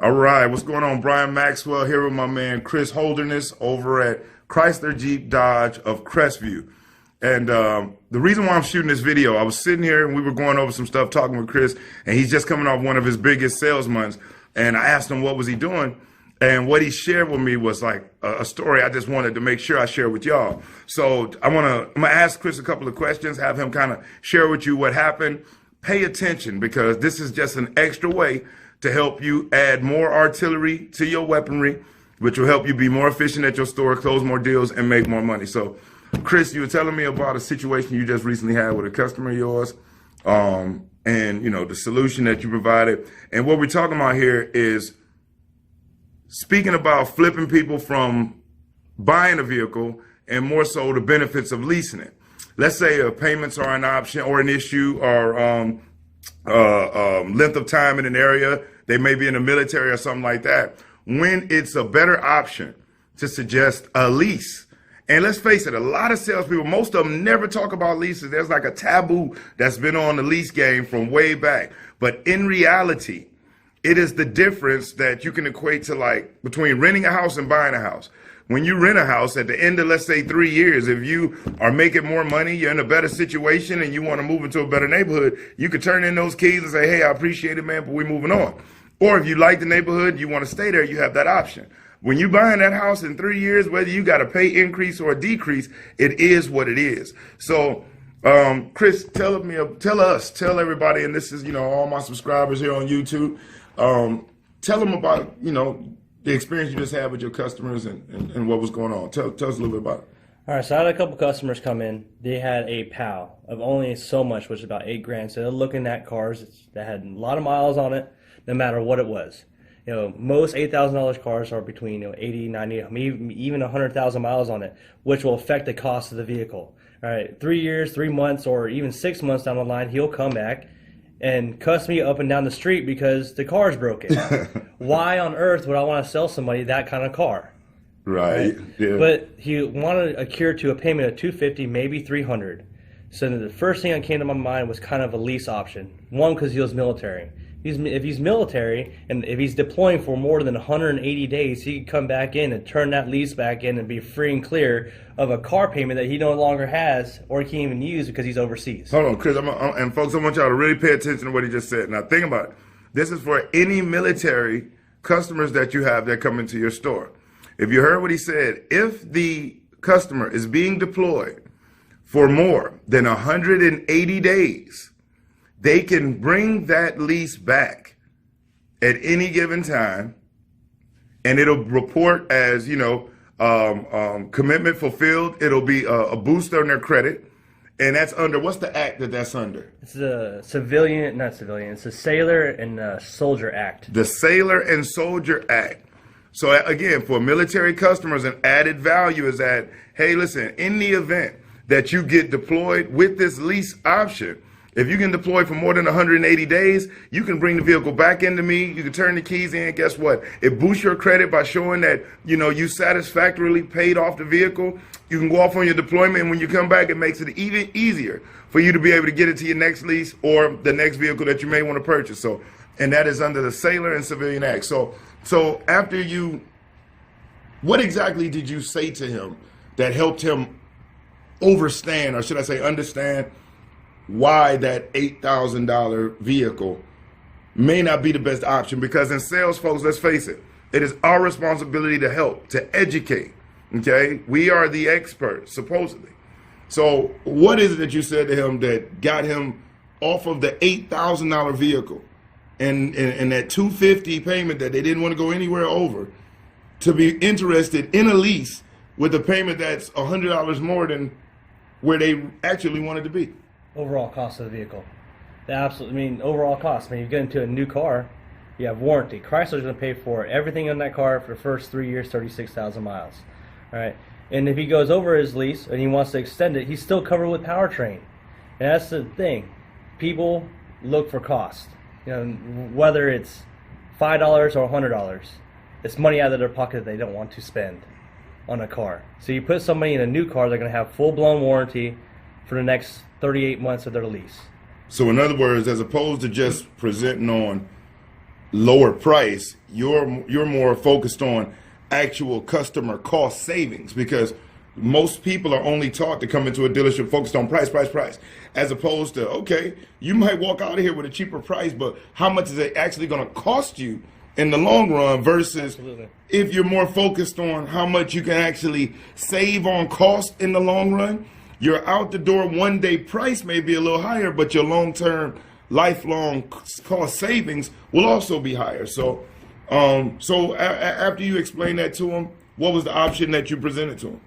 All right, what's going on? Brian Maxwell here with my man Chris Holderness over at Chrysler Jeep Dodge of Crestview. And the reason why I'm shooting this video, I was sitting here and we were going over some stuff talking with Chris, and he's just coming off one of his biggest sales months. And I asked him what was he doing, and what he shared with me was like a story I just wanted to make sure I share with y'all. So I'm gonna ask Chris a couple of questions, have him kind of share with you what happened. Pay attention, because this is just an extra way to help you add more artillery to your weaponry, which will help you be more efficient at your store, close more deals, and make more money. So, Chris, you were telling me about a situation you just recently had with a customer of yours, and the solution that you provided. And what we're talking about here is speaking about flipping people from buying a vehicle and more so the benefits of leasing it. Let's say payments are an option or an issue, or length of time in an area. They may be in the military or something like that. When it's a better option to suggest a lease. And let's face it, a lot of salespeople, most of them never talk about leases. There's like a taboo that's been on the lease game from way back. But in reality, it is the difference that you can equate to, like, between renting a house and buying a house. When you rent a house, at the end of, let's say, 3 years, if you are making more money, you're in a better situation, and you want to move into a better neighborhood, you could turn in those keys and say, hey, I appreciate it, man, but we're moving on. Or if you like the neighborhood, you want to stay there, you have that option. When you buying that house in 3 years, whether you got a pay increase or a decrease, it is what it is. So, Chris, tell everybody, and this is, all my subscribers here on YouTube, tell them about, the experience you just had with your customers and what was going on. Tell us a little bit about it. All right, so I had a couple customers come in. They had a PAL of only so much, which is about $8,000. So they're looking at cars that had a lot of miles on it, no matter what it was. Most $8,000 cars are between 80, 90, maybe even 100,000 miles on it, which will affect the cost of the vehicle. All right, 3 years, 3 months, or even 6 months down the line, he'll come back and cuss me up and down the street because the car's broken. Why on earth would I want to sell somebody that kind of car? Right. Yeah. But he wanted a cure to a payment of $250, maybe $300. So the first thing that came to my mind was kind of a lease option. One, because he was military. If he's military and if he's deploying for more than 180 days, he can come back in and turn that lease back in and be free and clear of a car payment that he no longer has or can't even use because he's overseas. Hold on, Chris, and folks, I want y'all to really pay attention to what he just said. Now, think about it. This is for any military customers that you have that come into your store. If you heard what he said, if the customer is being deployed for more than 180 days, they can bring that lease back at any given time, and it'll report as, commitment fulfilled. It'll be a boost on their credit, and that's under, what's the act that's under? It's the it's the Sailor and Soldier Act. The Sailor and Soldier Act. So again, for military customers, an added value is that, hey, listen, in the event that you get deployed with this lease option, if you can deploy for more than 180 days, you can bring the vehicle back into me. You can turn the keys in. Guess what? It boosts your credit by showing that, you satisfactorily paid off the vehicle. You can go off on your deployment, and when you come back, it makes it even easier for you to be able to get into your next lease or the next vehicle that you may want to purchase. So, and that is under the Sailor and Civilian Act. So after what exactly did you say to him that helped him understand why that $8,000 vehicle may not be the best option? Because in sales, folks, let's face it, it is our responsibility to help, to educate, okay? We are the experts, supposedly. So what is it that you said to him that got him off of the $8,000 vehicle and that $250 payment that they didn't want to go anywhere over to be interested in a lease with a payment that's $100 more than where they actually wanted to be? Overall cost of the vehicle. Overall cost. You get into a new car, you have warranty. Chrysler's going to pay for everything on that car for the first 3 years, 36,000 miles. All right. And if he goes over his lease and he wants to extend it, he's still covered with powertrain. And that's the thing. People look for cost. Whether it's $5 or $100, it's money out of their pocket that they don't want to spend on a car. So you put somebody in a new car, they're going to have full-blown warranty for the next 38 months of their lease. So in other words, as opposed to just presenting on, lower price, you're more focused on actual customer cost savings, because most people are only taught to come into a dealership focused on price, price, price, as opposed to, okay, you might walk out of here with a cheaper price, but how much is it actually going to cost you in the long run, versus Absolutely. if you're more focused on how much you can actually save on cost in the long run, your out the door one day price may be a little higher, but your long-term lifelong cost savings will also be higher. So after you explained that to him, what was the option that you presented to him?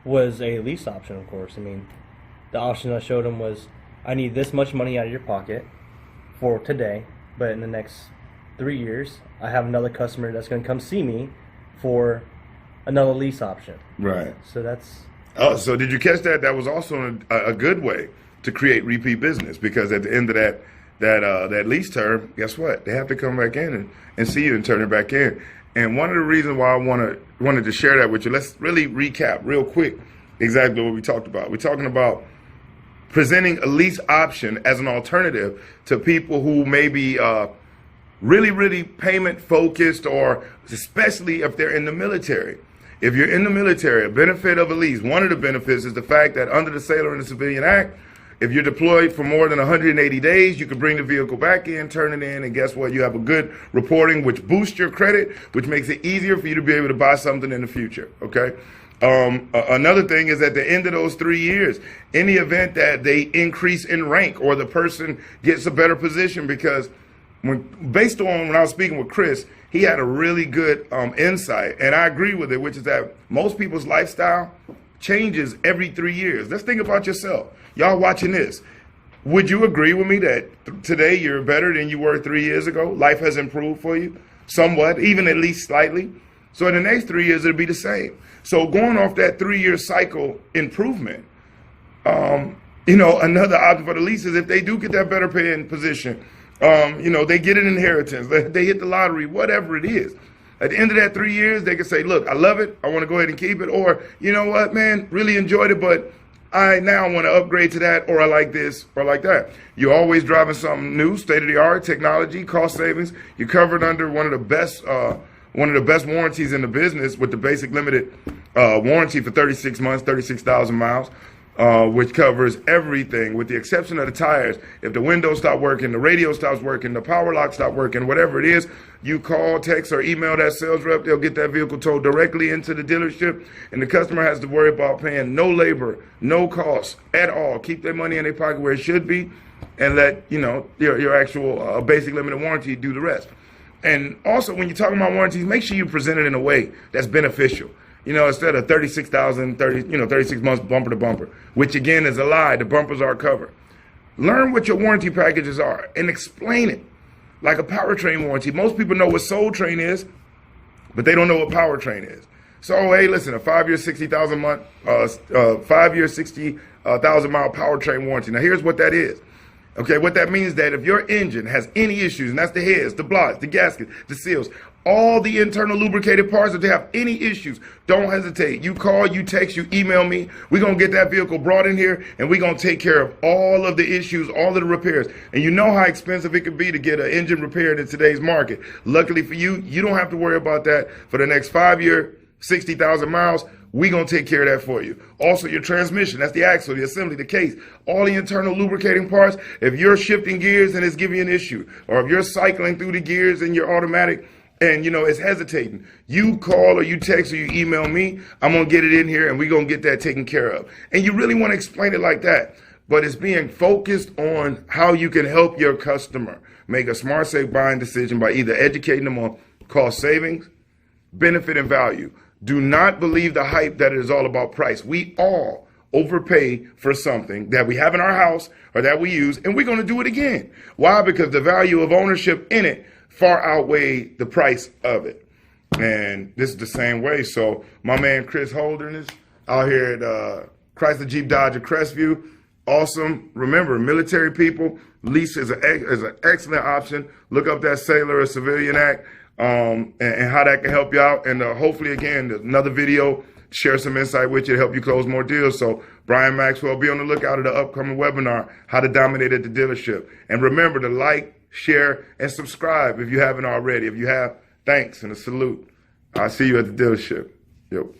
Was a lease option, of course. I mean, the option I showed him was, I need this much money out of your pocket for today, but in the next 3 years, I have another customer that's going to come see me for another lease option. Right. So that's... Oh, so did you catch that? That was also a good way to create repeat business, because at the end of that lease term, guess what? They have to come back in and see you and turn it back in. And one of the reasons why I wanted to share that with you, let's really recap real quick exactly what we talked about. We're talking about presenting a lease option as an alternative to people who may be really, really payment focused, or especially if they're in the military. If you're in the military, a benefit of a lease, one of the benefits is the fact that under the Sailor and the Civilian Act, if you're deployed for more than 180 days, you can bring the vehicle back in, turn it in, and guess what? You have a good reporting, which boosts your credit, which makes it easier for you to be able to buy something in the future, okay? Another thing is, at the end of those 3 years, in the event that they increase in rank or the person gets a better position, because based on when I was speaking with Chris, he had a really good insight, and I agree with it, which is that most people's lifestyle changes every 3 years. Let's think about yourself. Y'all watching this. Would you agree with me that today you're better than you were 3 years ago? Life has improved for you somewhat, even at least slightly. So in the next 3 years, it'll be the same. So going off that 3-year cycle improvement, another option for the lease is, if they do get that better paying position, they get an inheritance, they hit the lottery, whatever it is. At the end of that 3 years, they can say, look, I love it, I want to go ahead and keep it, or, you know what, man, really enjoyed it, but I now want to upgrade to that, or I like this, or like that. You're always driving something new, state-of-the-art technology, cost savings. You're covered under one of the best warranties in the business, with the basic limited warranty for 36 months, 36,000 miles. Which covers everything with the exception of the tires. If the windows stop working, the radio stops working, the power lock stop working, whatever it is, you call, text, or email that sales rep. They'll get that vehicle towed directly into the dealership, and the customer has to worry about paying no labor, no cost at all. Keep their money in their pocket where it should be, and let your actual basic limited warranty do the rest. And also, when you're talking about warranties, make sure you present it in a way that's beneficial. Instead of 36 months bumper to bumper, which again is a lie. The bumpers are covered. Learn what your warranty packages are and explain it. Like a powertrain warranty. Most people know what Soul Train is, but they don't know what powertrain is. So, hey, listen, a 5-year, 60,000 month, 5-year, 60,000 mile powertrain warranty. Now, here's what that is. Okay, what that means is that if your engine has any issues, and that's the heads, the blocks, the gaskets, the seals, all the internal lubricated parts, if they have any issues, don't hesitate. You call, you text, you email me. We're going to get that vehicle brought in here, and we're going to take care of all of the issues, all of the repairs. And you know how expensive it could be to get an engine repaired in today's market. Luckily for you, you don't have to worry about that for the next 5-year, 60,000 miles. We're going to take care of that for you. Also, your transmission, that's the axle, the assembly, the case, all the internal lubricating parts. If you're shifting gears and it's giving you an issue, or if you're cycling through the gears in your automatic and, it's hesitating, you call or you text or you email me. I'm going to get it in here, and we're going to get that taken care of. And you really want to explain it like that. But it's being focused on how you can help your customer make a smart, safe buying decision by either educating them on cost savings, benefit, and value. Do not believe the hype that it is all about price. We all overpay for something that we have in our house or that we use, and we're going to do it again. Why? Because the value of ownership in it far outweigh the price of it. And this is the same way. So my man Chris Holderness out here at Chrysler Jeep Dodge of Crestview, awesome. Remember, military people, lease is an excellent option. Look up that Sailor or Civilian Act. And how that can help you out. And hopefully, again, another video, share some insight with you to help you close more deals. So, Brian Maxwell, be on the lookout at the upcoming webinar, How to Dominate at the Dealership. And remember to like, share, and subscribe if you haven't already. If you have, thanks and a salute. I'll see you at the dealership. Yo.